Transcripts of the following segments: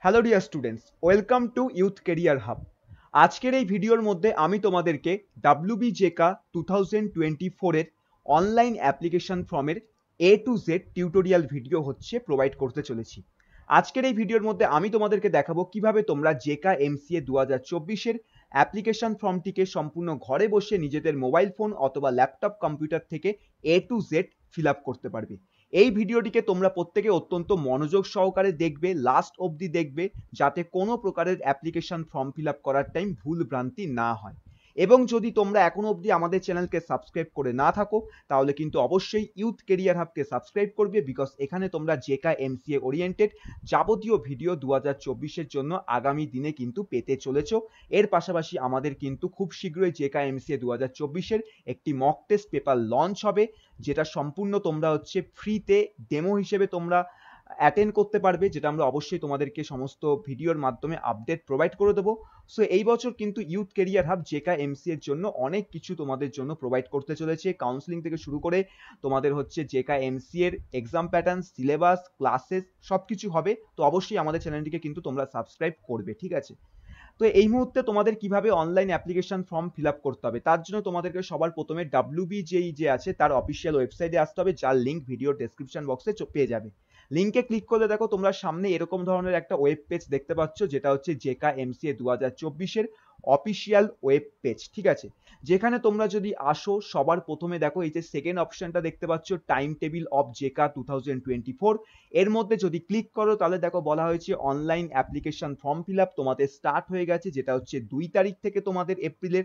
Hello dear students, welcome to youth career hub. আজকের এই ভিডিওর মধ্যে আমি তোমাদেরকে WBJECA 2024 এর অনলাইন অ্যাপ্লিকেশন ফর্মের A to Z tutorial video provide করতে চলেছি। আজকের এই ভিডিওর মধ্যে আমি তোমাদেরকে দেখাবো কিভাবে তোমরা জেকা MCA 2024 এর অ্যাপ্লিকেশন ফর্মটিকে সম্পূর্ণ ঘরে বসে নিজেদের মোবাইল ফোন অথবা ল্যাপটপ কম্পিউটার থেকে A to Z fill up করতে পারবে। এই ভিডিওটিকে তোমরা প্রত্যেকে অত্যন্ত মনোযোগ সহকারে দেখবে, লাস্ট অবধি দেখবে, যাতে কোনো প্রকারের অ্যাপ্লিকেশন ফর্ম ফিল আপ করার টাইম ভুল ভ্রান্তি না হয়। এবং যদি তোমরা এখনো অবধি আমাদের চ্যানেলকে সাবস্ক্রাইব করে না থাকো, তাহলে কিন্তু অবশ্যই ইউথ কেরিয়ার হাবকে সাবস্ক্রাইব করবে, বিকজ এখানে তোমরা জেকা MCA ওরিয়েন্টেড যাবতীয় ভিডিও 2024-এর জন্য আগামী দিনে কিন্তু পেতে চলেছো। এর পাশাপাশি আমাদের কিন্তু খুব শীঘ্রই জেকা MCA 2024-এর একটি মক টেস্ট পেপার লঞ্চ হবে, যেটা সম্পূর্ণ তোমরা ফ্রিতে ডেমো হিসেবে তোমরা অ্যাটেন্ড করতে পারবে, যেটা আমরা অবশ্যই তোমাদেরকে সমস্ত ভিডিওর মাধ্যমে আপডেট প্রোভাইড করে দেবো। সো এই বছর কিন্তু ইউথ কেরিয়ার হাব জেকা MCA এর জন্য অনেক কিছু তোমাদের জন্য প্রোভাইড করতে চলেছে। কাউন্সিলিং থেকে শুরু করে তোমাদের জেকা MCA এর এক্সাম প্যাটার্ন, সিলেবাস, ক্লাসেস সবকিছু হবে। তো অবশ্যই আমাদের চ্যানেলটিকে কিন্তু তোমরা সাবস্ক্রাইব করবে, ঠিক আছে? তো এই মুহূর্তে তোমাদের কিভাবে online application form fill up করতে হবে, তার জন্য তোমাদেরকে সবার প্রথমে WBJEE যে আছে তার অফিসিয়াল ওয়েবসাইটে আসতে হবে, যার লিঙ্ক ভিডিও ডেসক্রিপশন বক্সে পেয়ে যাবে। লিঙ্কে ক্লিক করলে দেখো তোমরা সামনে এরকম ধরনের একটা ওয়েব পেজ দেখতে পাচ্ছ, যেটা জেকা MCA 2024-এর অফিসিয়াল ওয়েব পেজ, ঠিক আছে? যেখানে তোমরা যদি আসো, সবার প্রথমে দেখো এই যে সেকেন্ড অপশনটা দেখতে পাচ্ছ, টাইম টেবিল অফ জেকা 2024। এর মধ্যে যদি ক্লিক করো তাহলে দেখো বলা হয়েছে online application form fill up তোমাদের স্টার্ট হয়ে গেছে, যেটা 2 তারিখ থেকে তোমাদের এপ্রিলের,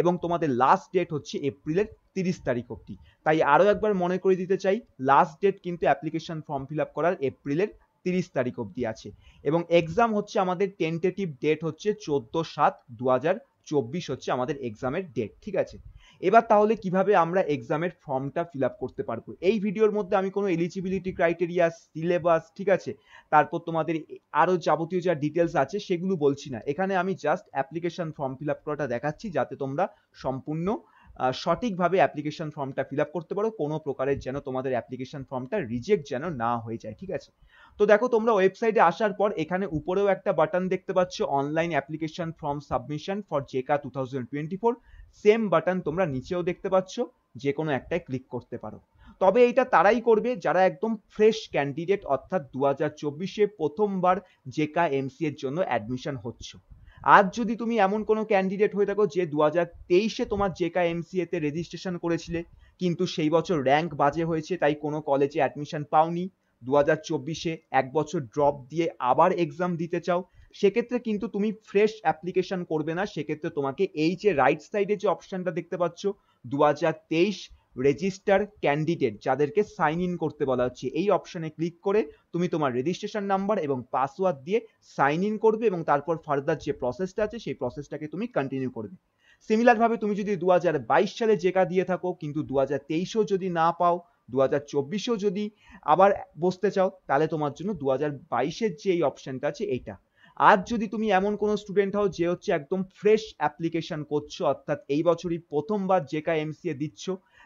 এবং তোমাদের লাস্ট ডেট এপ্রিলের 30 তারিখ অবধি। তাই আরো একবার মনে করে দিতে চাই, লাস্ট ডেট কিন্তু অ্যাপ্লিকেশন ফর্ম ফিল আপ করার এপ্রিলের 30 তারিখ অবধি আছে, এবং এক্সাম আমাদের টেন্টেটিভ ডেট 14/7/2024 আমাদের এক্সামের ডেট, ঠিক আছে? এবার তাহলে কিভাবে আমরা এক্সামের ফর্মটা ফিল আপ করতে পারবো? এই ভিডিওর মধ্যে আমি কোনো এলিজিবিলিটি ক্রাইটেরিয়া, সিলেবাস, ঠিক আছে, তারপর তোমাদের আরো যাবতীয় যা ডিটেলস আছে সেগুলো বলছি না। এখানে আমি just application form fill up করাটা দেখাচ্ছি, যাতে তোমরা সম্পূর্ণ সঠিকভাবে অ্যাপ্লিকেশন ফর্মটা ফিল আপ করতে পারো, কোনো প্রকারের যেন তোমাদের অ্যাপ্লিকেশন ফর্মটা রিজেক্ট যেন না হয়ে যায়, ঠিক আছে? তো দেখো তোমরা ওয়েবসাইটে আসার পর এখানে উপরেও একটা বাটন দেখতে পাচ্ছ, online application form submission for JECA 2024। Same button তোমরা নিচেও দেখতে পাচ্ছ, যে কোনো একটাই ক্লিক করতে পারো। তবে এইটা তারাই করবে যারা একদম ফ্রেশ ক্যান্ডিডেট, অর্থাৎ 2024-এ প্রথমবার জেকা MCA এর জন্য অ্যাডমিশন হচ্ছে। আজ যদি তুমি এমন কোনো ক্যান্ডিডেট হয়ে থাকো যে 2023-এ তোমার জেকা MCA তে রেজিস্ট্রেশন করেছিলে, কিন্তু সেই বছর র্যাঙ্ক বাজে হয়েছে, তাই কোনো কলেজে অ্যাডমিশন পাওনি, 2024-এ এক বছর ড্রপ দিয়ে আবার এক্সাম দিতে চাও, সেক্ষেত্রে কিন্তু তুমি ফ্রেশ অ্যাপ্লিকেশন করবে না। সেক্ষেত্রে তোমাকে এই যে রাইট সাইডে যে অপশনটা দেখতে পাচ্ছ, 2023 রেজিস্টার ক্যান্ডিডেট, যাদেরকে সাইন ইন করতে বলা হচ্ছে, এই অপশনে ক্লিক করে তুমি তোমার রেজিস্ট্রেশন নাম্বার এবং পাসওয়ার্ড দিয়ে সাইন ইন করবে, এবং তারপর ফার্দার যে প্রসেসটা আছে সেই প্রসেসটাকে তুমি কন্টিনিউ করবে। সিমিলার ভাবে তুমি যদি 2022 সালে জেকা দিয়ে থাকো, কিন্তু 2023-এও যদি না পাও, 2024-এও যদি আবার বসতে চাও, তাহলে তোমার জন্য 2022-এর যে এই অপশনটা আছে এইটা। আজ যদি তুমি এমন কোনো স্টুডেন্ট হও যে একদম ফ্রেশ অ্যাপ্লিকেশন করছো, অর্থাৎ এই বছরই প্রথমবার জেকা MCA দিচ্ছ,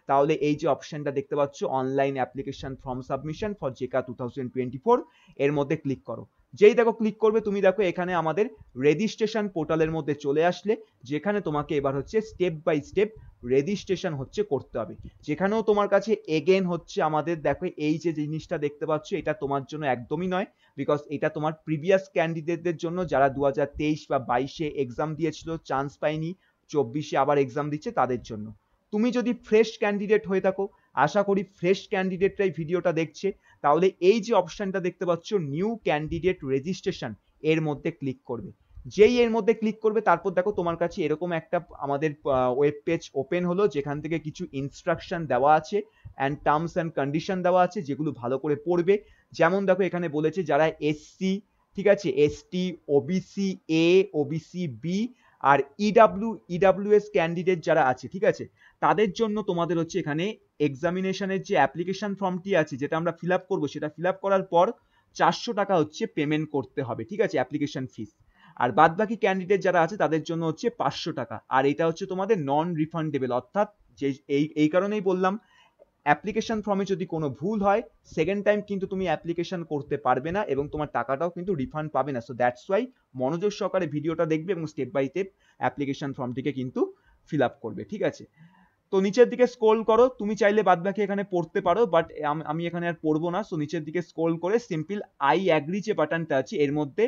তাহলে এই যে অপশনটা দেখতে পাচ্ছ, online application form submission for JECA 2024, এর মধ্যে ক্লিক করো। যেই দেখো ক্লিক করবে, তুমি দেখো এখানে আমাদের রেজিস্ট্রেশন পোর্টালের মধ্যে চলে আসলে, যেখানে তোমাকে এবার স্টেপ বাই স্টেপ রেজিস্ট্রেশন করতে হবে। যেখানেও তোমার কাছে এগেন আমাদের দেখো এই যে জিনিসটা দেখতে পাচ্ছ, এটা তোমার জন্য একদমই নয়, বিকজ এটা তোমার প্রিভিয়াস ক্যান্ডিডেটদের জন্য, যারা 2023 বা 22-এ এক্সাম দিয়েছিল, চান্স পায়নি, 24-এ আবার এক্সাম দিচ্ছে, তাদের জন্য। তুমি যদি ফ্রেশ ক্যান্ডিডেট হয়ে থাকো, আশা করি ফ্রেশ ক্যান্ডিডেটরাই ভিডিওটা দেখছে, তাহলে এই যে অপশনটা দেখতে পাচ্ছ, নিউ ক্যান্ডিডেট রেজিস্ট্রেশন, এর মধ্যে ক্লিক করবে। যেই এর মধ্যে ক্লিক করবে, তারপর দেখো তোমার কাছে এরকম একটা আমাদের ওয়েব পেজ ওপেন হলো, যেখান থেকে কিছু ইনস্ট্রাকশন দেওয়া আছে অ্যান্ড টার্মস অ্যান্ড কন্ডিশন দেওয়া আছে, যেগুলো ভালো করে পড়বে। যেমন দেখো এখানে বলেছে যারা SC, ঠিক আছে, ST, OBC A, OBC B আর EWS ক্যান্ডিডেট যারা আছে, ঠিক আছে, তাদের জন্য তোমাদের এখানে এক্সামিনেশনের যে অ্যাপ্লিকেশন ফর্মটি আছে, যেটা আমরা ফিল আপ করবো, সেটা ফিল আপ করার পর 400 টাকা পেমেন্ট করতে হবে, ঠিক আছে, অ্যাপ্লিকেশন ফিস। আর বাদ বাকি ক্যান্ডিডেট যারা আছে তাদের জন্য 500 টাকা। আর এটা তোমাদের নন রিফান্ডেবল, অর্থাৎ যে এই কারণেই বললাম, অ্যাপ্লিকেশন ফর্মে যদি কোনো ভুল হয় সেকেন্ড টাইম কিন্তু তুমি অ্যাপ্লিকেশন করতে পারবে না এবং তোমার টাকাটাও কিন্তু রিফান্ড পাবে না। সো দ্যাটস ওয়াই মনোযোগ সহকারে ভিডিওটা দেখবে এবং স্টেপ বাই স্টেপ অ্যাপ্লিকেশন ফর্মটিকে কিন্তু ফিল আপ করবে, ঠিক আছে? তো নিচের দিকে স্ক্রল করো, তুমি চাইলে বাদবাকি এখানে পড়তে পারো, বাট আমি এখানে আর পড়বো না। সো নিচের দিকে স্ক্রল করে সিম্পল আই অ্যাগ্রি যে বাটনটা আছে এর মধ্যে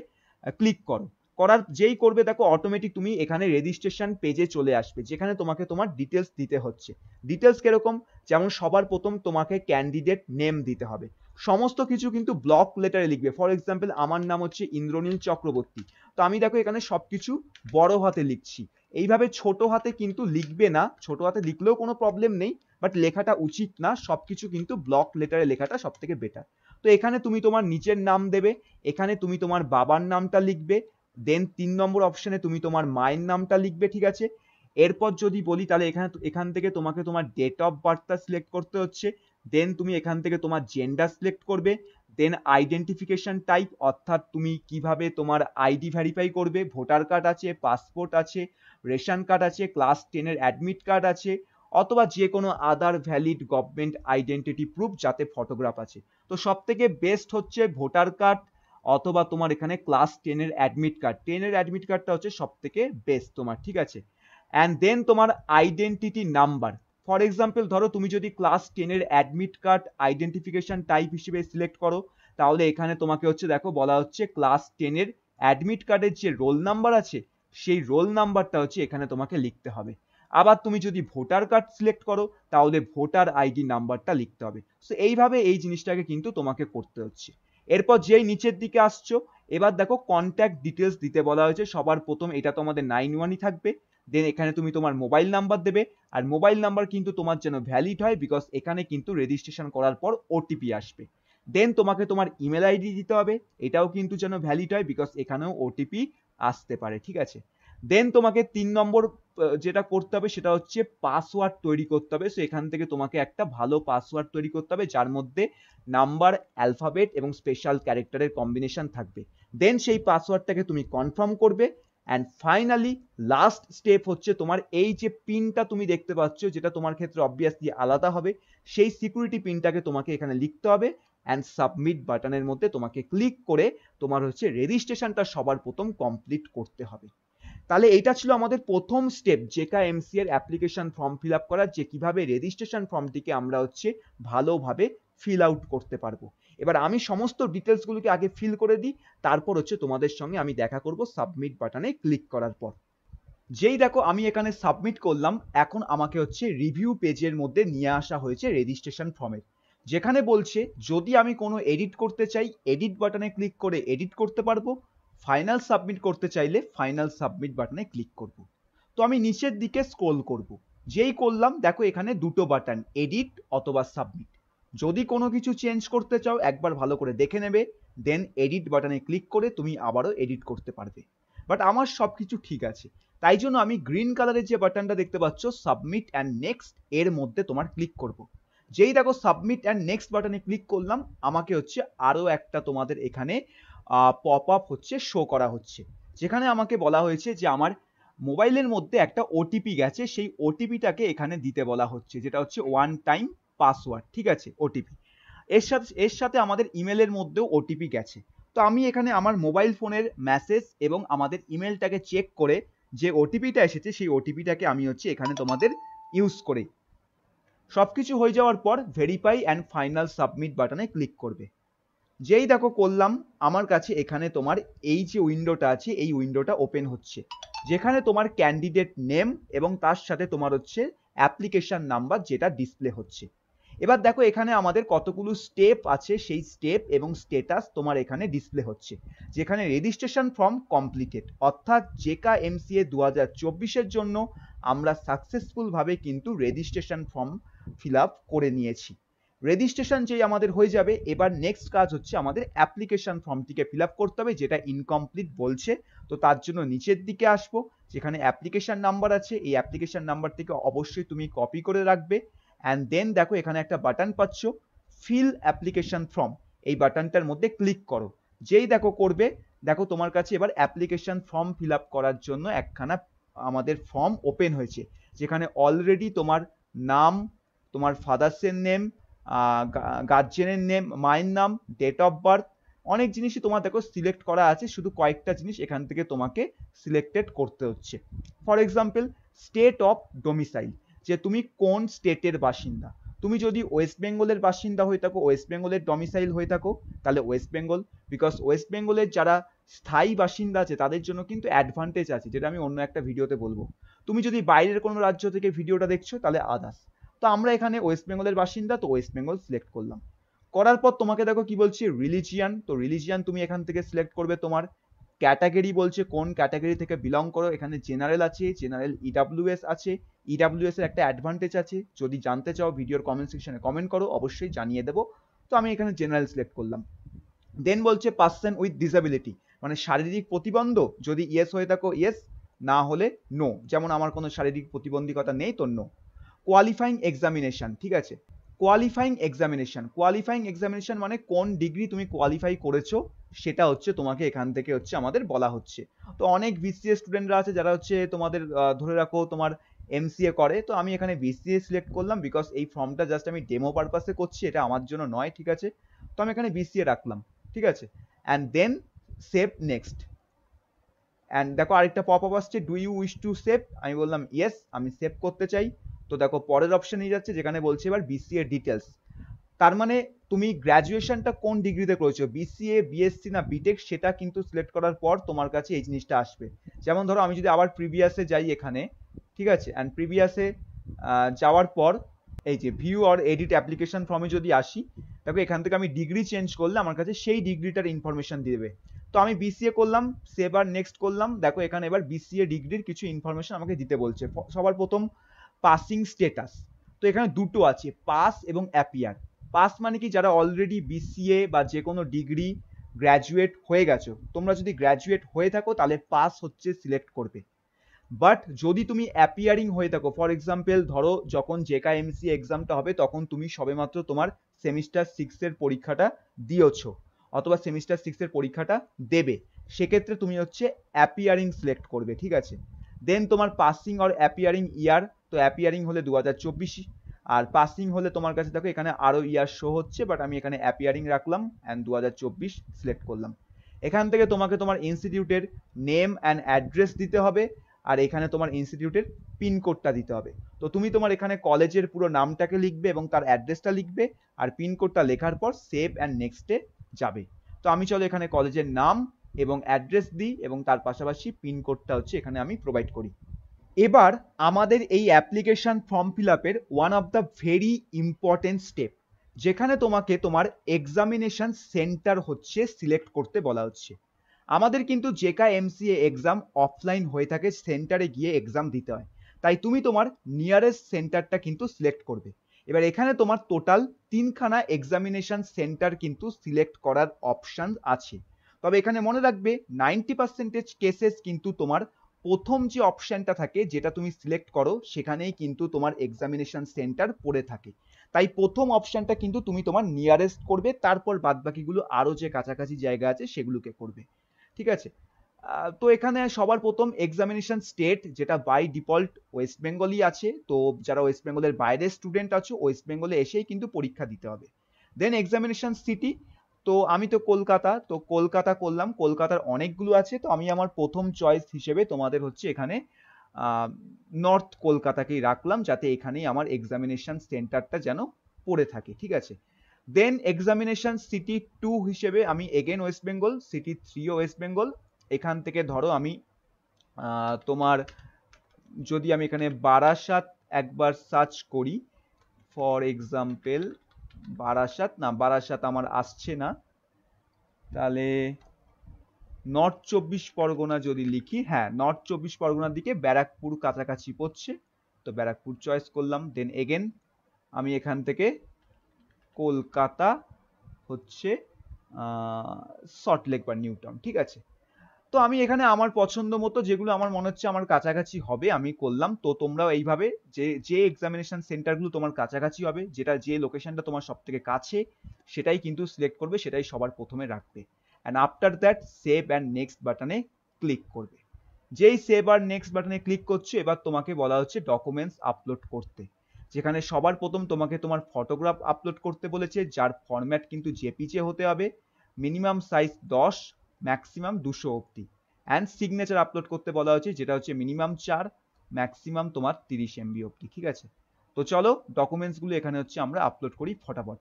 ক্লিক করো। করার যেই করবে দেখো অটোমেটিক তুমি এখানে রেজিস্ট্রেশন পেজে চলে আসবে, যেখানে তোমাকে তোমার ডিটেলস দিতে হচ্ছে। ডিটেলস কিরকম? যেমন সবার প্রথম তোমাকে ক্যান্ডিডেট নেম দিতে হবে, সমস্ত কিছু কিন্তু ব্লক লেটারে লিখবে। ফর এক্সাম্পল আমার নাম হচ্ছে ইন্দ্রনীল চক্রবর্তী, তো আমি দেখো এখানে সবকিছু বড় হাতে লিখছি। এইভাবে ছোট হাতে কিন্তু লিখবে না, ছোট হাতে লিখলেও কোনো প্রবলেম নেই, বাট লেখাটা উচিত না, সবকিছু কিন্তু ব্লক লেটারে লেখাটা সব থেকে বেটার। তো এখানে তুমি তোমার নিজের নাম দেবে, এখানে তুমি তোমার বাবার নামটা লিখবে, দেন 3 নম্বর অপশনে তুমি তোমার মায়ের নামটা লিখবে, ঠিক আছে? এরপর যদি বলি তাহলে এখান থেকে তোমাকে তোমার ডেট অফ বার্থটা সিলেক্ট করতে হচ্ছে, দেন তুমি এখান থেকে তোমার জেন্ডার সিলেক্ট করবে, দেন আইডেন্টিফিকেশন টাইপ অর্থাৎ তুমি কিভাবে তোমার আইডি ভেরিফাই করবে, ভোটার কার্ড আছে, পাসপোর্ট আছে, রেশন কার্ড আছে, ক্লাস 10 এর অ্যাডমিট কার্ড আছে, অথবা যে কোনো আদার ভ্যালিড গভর্নমেন্ট আইডেন্টিটি প্রুফ যাতে ফটোগ্রাফ আছে। তো সব থেকে বেস্ট হচ্ছে ভোটার কার্ড অথবা তোমার এখানে ক্লাস 10 এর অ্যাডমিট কার্ড। 10 এর অ্যাডমিট কার্ডটা হচ্ছে সব থেকে বেস্ট তোমার, ঠিক আছে? অ্যান্ড দেন তোমার আইডেন্টিটি নাম্বার। ফর এক্সাম্পল ধরো তুমি যদি ক্লাস 10 এর অ্যাডমিট কার্ড আইডেন্টিফিকেশন টাইপ হিসেবে সিলেক্ট করো, তাহলে এখানে তোমাকে হচ্ছে দেখো বলা হচ্ছে ক্লাস 10 এর অ্যাডমিট কার্ডের যে রোল নাম্বার আছে সেই রোল নাম্বারটা হচ্ছে এখানে তোমাকে লিখতে হবে। আবার তুমি যদি ভোটার কার্ড সিলেক্ট করো তাহলে ভোটার আইডি নাম্বারটা লিখতে হবে। সো এইভাবে এই জিনিসটাকে কিন্তু তোমাকে করতে হচ্ছে। এরপর যেই নিচের দিকে আসছো, এবার দেখো কন্ট্যাক্ট ডিটেলস দিতে বলা হয়েছে। সবার প্রথম এটা তো আমাদের 91ই থাকবে, দেন এখানে তুমি তোমার মোবাইল নাম্বার দেবে, আর মোবাইল নাম্বার কিন্তু তোমার যেন ভ্যালিড হয়, বিকজ এখানে কিন্তু রেজিস্ট্রেশন করার পর ওটিপি আসবে। দেন তোমাকে তোমার ইমেল আইডি দিতে হবে, এটাও কিন্তু যেন ভ্যালিড হয়, বিকজ এখানেও ওটিপি আসতে পারে, ঠিক আছে? দেন তোমাকে 3 নম্বর যেটা করতে হবে সেটা হচ্ছে পাসওয়ার্ড তৈরি করতে হবে। সো এখান থেকে তোমাকে একটা ভালো পাসওয়ার্ড তৈরি করতে হবে যার মধ্যে নাম্বার, অ্যালফাবেট এবং স্পেশাল ক্যারেক্টারের কম্বিনেশন থাকবে। দেন সেই পাসওয়ার্ডটাকে তুমি কনফার্ম করবে। অ্যান্ড ফাইনালি লাস্ট স্টেপ হচ্ছে তোমার এই যে পিনটা তুমি দেখতে পাচ্ছ, যেটা তোমার ক্ষেত্রে অবভিয়াসলি আলাদা হবে, সেই সিকিউরিটি পিনটাকে তোমাকে এখানে লিখতে হবে অ্যান্ড সাবমিট বাটনের মধ্যে তোমাকে ক্লিক করে তোমার হচ্ছে রেজিস্ট্রেশনটা সবার প্রথম কমপ্লিট করতে হবে। তাহলে এইটা ছিল আমাদের প্রথম স্টেপ জেকেএমসি এর অ্যাপ্লিকেশন ফর্ম ফিল আপ করার, যে কিভাবে রেজিস্ট্রেশন ফর্মটিকে আমরা হচ্ছে ভালোভাবে ফিল আউট করতে পারবো। এবার আমি সমস্ত ডিটেলসগুলোকে আগে ফিল করে দিই, তারপর হচ্ছে তোমাদের সঙ্গে আমি দেখা করব সাবমিট বাটনে ক্লিক করার পর। যেই দেখো আমি এখানে সাবমিট করলাম, এখন আমাকে হচ্ছে রিভিউ পেজের মধ্যে নিয়ে আসা হয়েছে রেজিস্ট্রেশন ফর্মের, যেখানে বলছে যদি আমি কোনো এডিট করতে চাই এডিট বাটনে ক্লিক করে এডিট করতে পারবো, ফাইনাল সাবমিট করতে চাইলে ফাইনাল সাবমিট বাটনে ক্লিক করব। তো আমি নিচের দিকে স্ক্রল করব, যেই করলাম দেখো এখানে দুটো বাটন, এডিট অথবা সাবমিট। যদি কোনো কিছু চেঞ্জ করতে চাও একবার ভালো করে দেখে নেবে, দেন এডিট বাটনে ক্লিক করে তুমি আবারও এডিট করতে পারবে। বাট আমার সবকিছু ঠিক আছে, তাই জন্য আমি গ্রিন কালারের যে বাটনটা দেখতে পাচ্ছ সাবমিট অ্যান্ড নেক্সট, এর মধ্যে তোমার ক্লিক করব। যেই দেখো সাবমিট অ্যান্ড নেক্সট বাটনে ক্লিক করলাম, আমাকে হচ্ছে আরো একটা তোমাদের এখানে পপ আপ হচ্ছে শো করা হচ্ছে, যেখানে আমাকে বলা হয়েছে যে আমার মোবাইলের মধ্যে একটা ওটিপি গেছে, সেই ওটিপিটাকে এখানে দিতে বলা হচ্ছে, যেটা হচ্ছে ওয়ান টাইম পাসওয়ার্ড, ঠিক আছে? ওটিপি এর সাথে আমাদের ইমেলের মধ্যেও ওটিপি গেছে। তো আমি এখানে আমার মোবাইল ফোনের মেসেজ এবং আমাদের ইমেলটাকে চেক করে যে ওটিপিটা এসেছে সেই ওটিপিটাকে আমি হচ্ছে এখানে তোমাদের ইউজ করে সবকিছু হয়ে যাওয়ার পর ভেরিফাই অ্যান্ড ফাইনাল সাবমিট বাটনে ক্লিক করবে। যেই দেখো করলাম, আমার কাছে এখানে তোমার এই যে উইন্ডোটা আছে এই উইন্ডোটা ওপেন হচ্ছে, যেখানে তোমার ক্যান্ডিডেট নেম এবং তার সাথে তোমার হচ্ছে অ্যাপ্লিকেশন নাম্বার যেটা ডিসপ্লে হচ্ছে। এবার দেখো এখানে আমাদের কতগুলো স্টেপ আছে, সেই স্টেপ এবং স্ট্যাটাস তোমার এখানে ডিসপ্লে হচ্ছে, যেখানে রেজিস্ট্রেশন ফর্ম কমপ্লিটেড, অর্থাৎ জেকেএমসিএ 2024-এর জন্য আমরা সাকসেসফুল ভাবে কিন্তু রেজিস্ট্রেশন ফর্ম ফিল আপ করে নিয়েছি। রেজিস্ট্রেশন যেই আমাদের হয়ে যাবে, এবার নেক্সট কাজ হচ্ছে আমাদের অ্যাপ্লিকেশন ফর্মটিকে ফিল আপ করতে হবে, যেটা ইনকমপ্লিট বলছে। তো তার জন্য নিচের দিকে আসবো, যেখানে অ্যাপ্লিকেশন নাম্বার আছে, এই অ্যাপ্লিকেশন নাম্বার থেকে অবশ্যই তুমি কপি করে রাখবে। অ্যান্ড দেন দেখো এখানে একটা বাটন পাচ্ছ ফিল অ্যাপ্লিকেশন ফর্ম, এই বাটনটার মধ্যে ক্লিক করো। যেই দেখো করবে, দেখো তোমার কাছে এবার অ্যাপ্লিকেশন ফর্ম ফিল আপ করার জন্য একখানা আমাদের ফর্ম ওপেন হয়েছে, যেখানে অলরেডি তোমার নাম, তোমার ফাদার্সের নেম, গার্জিয়ানের নেম, মায়ের নাম, ডেট অফ বার্থ, অনেক জিনিসই তোমার দেখো সিলেক্ট করা আছে, শুধু কয়েকটা জিনিস এখান থেকে তোমাকে সিলেক্টেড করতে হচ্ছে। For example state of domicile, যে তুমি কোন স্টেটের বাসিন্দা। তুমি যদি ওয়েস্ট বেঙ্গলের বাসিন্দা হয়ে থাকো, ওয়েস্ট বেঙ্গলের ডোমিসাইল হয়ে থাকো, তাহলে ওয়েস্ট বেঙ্গল, বিকজ ওয়েস্ট বেঙ্গলের যারা স্থায়ী বাসিন্দা আছে তাদের জন্য কিন্তু অ্যাডভান্টেজ আছে, যেটা আমি অন্য একটা ভিডিওতে বলবো। তুমি যদি বাইরের কোনো রাজ্য থেকে ভিডিওটা দেখছো তাহলে আদার্স। তো আমরা এখানে ওয়েস্ট বেঙ্গলের বাসিন্দা, তো ওয়েস্ট বেঙ্গল সিলেক্ট করলাম। করার পর তোমাকে দেখো কি বলছে, রিলিজিয়ান, তো রিলিজিয়ান তুমি এখান থেকে সিলেক্ট করবে। তোমার ক্যাটাগরি বলছে কোন ক্যাটাগরি থেকে বিলং করো, এখানে জেনারেল আছে, জেনারেল ইডাব্লিউএস আছে। ইডাব্লিউএস এর একটা অ্যাডভান্টেজ আছে, যদি জানতে চাও ভিডিওর কমেন্ট সেকশনে কমেন্ট করো, অবশ্যই জানিয়ে দেবো। তো আমি এখানে জেনারেল সিলেক্ট করলাম। দেন বলছে পার্সন উইথ ডিসেবিলিটি, মানে শারীরিক প্রতিবন্ধ, যদি ইয়েস হয়ে থাকো ইয়েস, না হলে নো। যেমন আমার কোনো শারীরিক প্রতিবন্ধকতা নেই, তো নো। কোয়ালিফাইং এক্সামিনেশন, ঠিক আছে, কোয়ালিফাইং এক্সামিনেশন, কোয়ালিফাইং এক্সামিনেশন মানে কোন ডিগ্রি তুমি কোয়ালিফাই করেছো, সেটা হচ্ছে তোমাকে এখান থেকে হচ্ছে আমাদের বলা হচ্ছে। তো অনেক বিসিএ স্টুডেন্টরা আছে যারা হচ্ছে তোমাদের ধরে রাখো তোমার এমসিএ করে, তো আমি এখানে বিসিএ সিলেক্ট করলাম, বিকজ এই ফর্মটা জাস্ট আমি ডেমো পারপাসে করছি, এটা আমার জন্য নয়, ঠিক আছে। তো আমি এখানে বিসিএ রাখলাম, ঠিক আছে। And then save next. And দেখো আরেকটা পপ আপ আসছে, do you wish to save, আমি বললাম ইয়েস, আমি সেভ করতে চাই। তো দেখো পরের অপশন নিয়ে যাচ্ছে, যেখানে বলছে এবার বিসিএ ডিটেলস। তার মানে তুমি গ্র্যাজুয়েশনটা কোন ডিগ্রিতে করেছো, বিসিএ, বিএসসি না বিটেক, সেটা কিন্তু সিলেক্ট করার পর তোমার কাছে এই জিনিসটা আসবে। যেমন ধরো আমি যদি আবার প্রিভিয়াসে যাই এখানে, ঠিক আছে, অ্যান্ড প্রিভিয়াসে যাওয়ার পর এই যে ভিউ অর এডিট অ্যাপ্লিকেশন ফর্মে যদি আসি, দেখো এখান থেকে আমি ডিগ্রি চেঞ্জ করলে আমার কাছে সেই ডিগ্রিটার ইনফরমেশন দিবে। তো আমি বিসিএ করলাম, সেভ আর নেক্সট করলাম। দেখো এখানে এবার বিসিএ ডিগ্রির কিছু ইনফরমেশন আমাকে দিতে বলছে। সবার প্রথম পাসিং স্ট্যাটাস, তো এখানে দুটো আছে, পাস এবং অ্যাপিয়ার। পাস মানে কি, যারা অলরেডি বিসিএ বা যে কোনো ডিগ্রি গ্র্যাজুয়েট হয়ে গেছো, তোমরা যদি গ্র্যাজুয়েট হয়ে থাকো তাহলে পাস হচ্ছে সিলেক্ট করবে। বাট যদি তুমি অ্যাপিয়ারিং হয়ে থাকো, ফর এক্সাম্পল ধরো যখন জেকেএমসি এক্সামটা হবে তখন তুমি সবেমাত্র তোমার সেমিস্টার 6 এর পরীক্ষাটা দিয়েছো, অথবা সেমিস্টার 6 এর পরীক্ষাটা দেবে, সেক্ষেত্রে তুমি হচ্ছে অ্যাপিয়ারিং সিলেক্ট করবে, ঠিক আছে। দেন তোমার পাসিং অর অ্যাপিয়ারিং ইয়ার, তো অ্যাপিয়ারিং হলে 2024, আর পাসিং হলে তোমার কাছে দেখো এখানে আরো ইয়ার শো হচ্ছে, বাট আমি এখানে অ্যাপিয়ারিং রাখলাম অ্যান্ড 2024 সিলেক্ট করলাম। এখান থেকে তোমাকে তোমার ইনস্টিটিউটের নেম অ্যান্ড অ্যাড্রেস দিতে হবে, আর এখানে তোমার ইনস্টিটিউটের পিনকোডটা দিতে হবে। তো তুমি তোমার এখানে কলেজের পুরো নামটাকে লিখবে এবং তার অ্যাড্রেসটা লিখবে, আর পিনকোডটা লেখার পর সেভ অ্যান্ড নেক্সটে যাবে। তো আমি চলো এখানে কলেজের নাম এবং অ্যাড্রেস দিই, এবং তার পাশাপাশি পিনকোডটা হচ্ছে এখানে আমি প্রোভাইড করি। এবার আমাদের এই অ্যাপ্লিকেশন ফর্ম ফিল আপের one of the very important step, যেখানে তোমাকে তোমার এক্সামিনেশন সেন্টার হচ্ছে সিলেক্ট করতে বলা হচ্ছে। আমাদের কিন্তু জেকেএমসিএ এক্সাম অফলাইন হয়ে থাকে, সেন্টারে গিয়ে এক্সাম দিতে হয়, তাই তুমি তোমার নিয়ারেস্ট সেন্টারটা কিন্তু সিলেক্ট করবে। এবার এখানে তোমার টোটাল 3খানা এক্সামিনেশন সেন্টার কিন্তু সিলেক্ট করার অপশন আছে। তবে এখানে মনে রাখবে 90% কেসেস কিন্তু তোমার প্রথম যে অপশনটা থাকে, যেটা তুমি সিলেক্ট করো, সেখানেই কিন্তু তোমার এক্সামিনেশন সেন্টার পড়ে থাকে। তাই প্রথম অপশনটা কিন্তু তুমি তোমার নিয়ারেস্ট করবে, তারপর বাদবাকিগুলো আরো যে কাছাকাছি জায়গা আছে সেগুলোকে করবে, ঠিক আছে। তো এখানে সবার প্রথম এক্সামিনেশন স্টেট, যেটা বাই ডিফল্ট ওয়েস্ট বেঙ্গলই আছে, তো যারা ওয়েস্ট বেঙ্গলের বাইরের স্টুডেন্ট আছো ওয়েস্ট বেঙ্গলে এসেই কিন্তু পরীক্ষা দিতে হবে। দেন এক্সামিনেশন সিটি, তো আমি তো কলকাতা, তো কলকাতা করলাম, কলকাতার অনেকগুলো আছে, তো আমি আমার প্রথম চয়েস হিসেবে তোমাদের হচ্ছে এখানে নর্থ কলকাতাকেই রাখলাম, যাতে এখানেই আমার এক্সামিনেশন সেন্টারটা যেন পড়ে থাকে, ঠিক আছে। দেন এক্সামিনেশন সিটি 2 হিসেবে আমি এগেন ওয়েস্ট বেঙ্গল, সিটি 3ও ওয়েস্ট বেঙ্গল। এখান থেকে ধরো আমি তোমার যদি আমি এখানে বারাসাত একবার সার্চ করি, ফর এক্সাম্পল বারাসাত, না বারাসাত আমার আসছে না, তাহলে নর্থ 24 পরগনা যদি লিখি, হ্যাঁ নর্থ 24 পরগনার দিকে ব্যারাকপুর কাছাকাছি পড়ছে, তো ব্যারাকপুর চয়েস করলাম। দেন এগেন আমি এখান থেকে কলকাতা হচ্ছে সল্টলেক বা নিউটাউন, ঠিক আছে। তো আমি এখানে আমার পছন্দ মতো যেগুলো আমার মনে হচ্ছে আমার কাছাকাছি হবে আমি করলাম। তো তোমরাও এইভাবে যে এক্সামিনেশন সেন্টারগুলো তোমার কাছাকাছি হবে, যেটা যে লোকেশনটা তোমার সব থেকে কাছে, সেটাই কিন্তু সিলেক্ট করবে, সেটাই সবার প্রথমে রাখবে। And after that save and next বাটনে ক্লিক করবে। যেই সেভ আর নেক্সট বাটনে ক্লিক করছো, এবার তোমাকে বলা হচ্ছে ডকুমেন্টস আপলোড করতে। যেখানে সবার প্রথম তোমাকে তোমার ফটোগ্রাফ আপলোড করতে বলেছে, যার ফরম্যাট কিন্তু জেপিজে হতে হবে, মিনিমাম সাইজ 10, ম্যাক্সিমাম 200 অবধি, অ্যান্ড সিগনেচার আপলোড করতে বলা হয়েছে, যেটা হচ্ছে মিনিমাম 4, ম্যাক্সিমাম তোমার 30 MB অবধি। ঠিক আছে, তো চলো ডকুমেন্টসগুলো এখানে হচ্ছে আমরা আপলোড করি ফটাফট।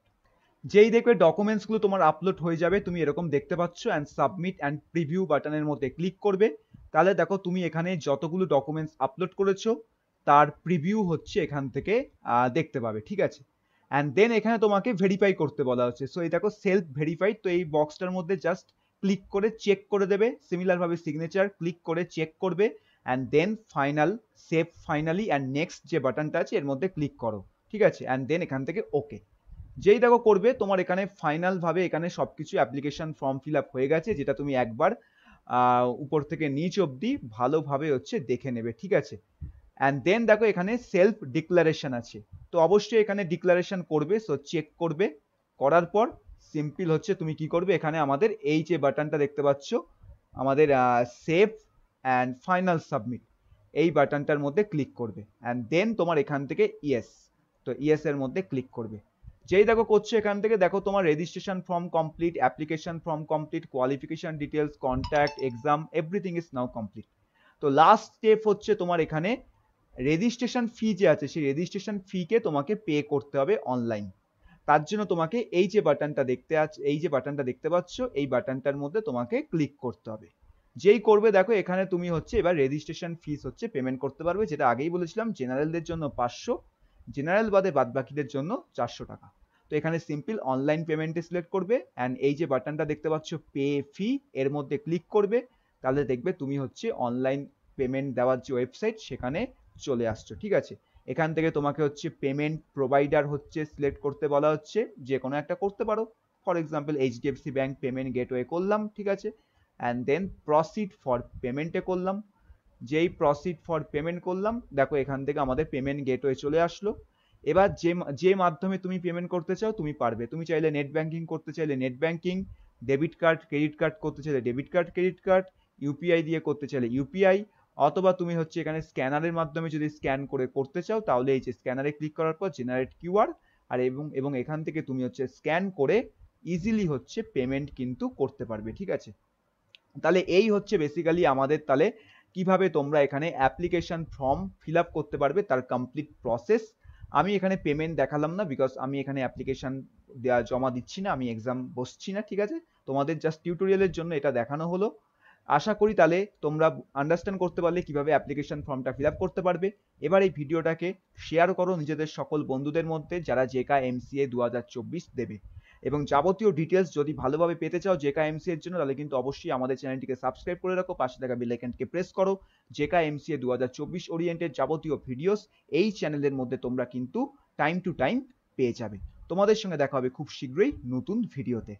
যেই দেখবে ডকুমেন্টসগুলো তোমার আপলোড হয়ে যাবে, তুমি এরকম দেখতে পাচ্ছ, অ্যান্ড সাবমিট অ্যান্ড প্রিভিউ বাটনের মধ্যে ক্লিক করবে। তাহলে দেখো তুমি এখানে যতগুলো ডকুমেন্টস আপলোড করেছো তার প্রিভিউ হচ্ছে এখান থেকে দেখতে পাবে। ঠিক আছে, অ্যান্ড দেন এখানে তোমাকে ভেরিফাই করতে বলা হচ্ছে। সো এই দেখো সেলফ ভেরিফাইড, তো এই বক্সটার মধ্যে জাস্ট ক্লিক করে চেক করে দেবে। সিমিলার ভাবে সিগনেচার ক্লিক করে চেক করবে, and then final, save finally and next যে বাটনটা আছে এর মধ্যে ক্লিক করো। ঠিক আছে, অ্যান্ড দেন এখান থেকে ওকে যেই দেখো করবে, তোমার এখানে ফাইনাল ভাবে এখানে সবকিছু অ্যাপ্লিকেশন ফর্ম ফিল আপ হয়ে গেছে, যেটা তুমি একবার উপর থেকে নিচ অবধি ভালোভাবে হচ্ছে দেখে নেবে। ঠিক আছে, অ্যান্ড দেন দেখো এখানে সেলফ ডিক্লারেশন আছে, তো অবশ্যই এখানে ডিক্লারেশন করবে। সো চেক করবে, করার পর সিম্পল হচ্ছে তুমি কি করবে, এখানে আমাদের এই যে বাটনটা দেখতে পাচ্ছ, আমাদের সেভ অ্যান্ড ফাইনাল সাবমিট, এই বাটনটার মধ্যে ক্লিক করবে, অ্যান্ড দেন তোমার এখান থেকে ইয়েস, তো ইয়েস এর মধ্যে ক্লিক করবে। যেই দেখো করছে এখান থেকে দেখো তোমার registration form complete, application form complete, qualification details, contact, exam, everything is now complete. তো লাস্ট স্টেপ হচ্ছে তোমার এখানে রেজিস্ট্রেশন ফি যে আছে, সেই রেজিস্ট্রেশন ফি কে তোমাকে পে করতে হবে অনলাইন। তার জন্য তোমাকে এই যে বাটনটা দেখতে পাচ্ছ, এই বাটনটার মধ্যে তোমাকে ক্লিক করতে হবে। যেই করবে দেখো এখানে তুমি হচ্ছে এবার রেজিস্ট্রেশন ফিস হচ্ছে পেমেন্ট করতে পারবে, যেটা আগেই বলেছিলাম জেনারেলদের জন্য 500, জেনারেল বাদে বাদ বাকিদের জন্য 400 টাকা। তো এখানে সিম্পল অনলাইন পেমেন্টে সিলেক্ট করবে, অ্যান্ড এই যে বাটনটা দেখতে পাচ্ছ পে ফি, এর মধ্যে ক্লিক করবে। তাহলে দেখবে তুমি হচ্ছে অনলাইন পেমেন্ট দেওয়ার যে ওয়েবসাইট সেখানে চলে আসছো। ঠিক আছে, এখান থেকে তোমাকে হচ্ছে পেমেন্ট প্রোভাইডার হচ্ছে সিলেক্ট করতে বলা হচ্ছে, যে কোনো একটা করতে পারো। For example HDFC bank payment gateway করলাম। ঠিক আছে, অ্যান্ড দেন প্রসিড ফর পেমেন্টে করলাম। যেই প্রসিড ফর পেমেন্ট করলাম, দেখো এখান থেকে আমাদের পেমেন্ট গেটওয়ে চলে আসলো। এবার যে মাধ্যমে তুমি পেমেন্ট করতে চাও তুমি পারবে, তুমি চাইলে নেট ব্যাংকিং করতে চাইলে net banking, debit card credit card করতে চাইলে debit card credit card, UPI দিয়ে করতে চাইলে ইউপিআই, অথবা তুমি হচ্ছে এখানে স্ক্যানারের মাধ্যমে যদি স্ক্যান করে করতে চাও তাহলে এই যে স্ক্যানারে ক্লিক করার পর জেনারেট কিউআর, আর এবং এখান থেকে তুমি হচ্ছে স্ক্যান করে ইজিলি হচ্ছে পেমেন্ট কিন্তু করতে পারবে। ঠিক আছে, তাহলে এই হচ্ছে বেসিক্যালি আমাদের তাহলে কিভাবে তোমরা এখানে অ্যাপ্লিকেশন ফর্ম ফিল আপ করতে পারবে তার কমপ্লিট প্রসেস। আমি এখানে পেমেন্ট দেখালাম না, বিকজ আমি এখানে অ্যাপ্লিকেশন জমা দিচ্ছি না, আমি এক্সাম বসছি না। ঠিক আছে, তোমাদের জাস্ট টিউটোরিয়ালের জন্য এটা দেখানো হলো। আশা করি তাহলে তোমরা আন্ডারস্ট্যান্ড করতে পারলে কিভাবে অ্যাপ্লিকেশন ফর্মটা ফিল আপ করতে পারবে। এবার এই ভিডিওটাকে শেয়ার করো নিজেদের সকল বন্ধুদের মধ্যে যারা জেকা এমসিএ 2024 দেবে, এবং যাবতীয় ডিটেলস যদি ভালোভাবে পেতে চাও জেকা এমসিএ এর জন্য, তাহলে কিন্তু অবশ্যই আমাদের চ্যানেলটিকে সাবস্ক্রাইব করে রাখো, পাশে থাকা বেল আইকনটিকে প্রেস করো। জেকা এমসিএ 2024 ওরিয়েন্টেড যাবতীয় ভিডিওস এই চ্যানেলের মধ্যে তোমরা কিন্তু টাইম টু টাইম পেয়ে যাবে। তোমাদের সঙ্গে দেখা হবে খুব শীঘ্রই নতুন ভিডিওতে।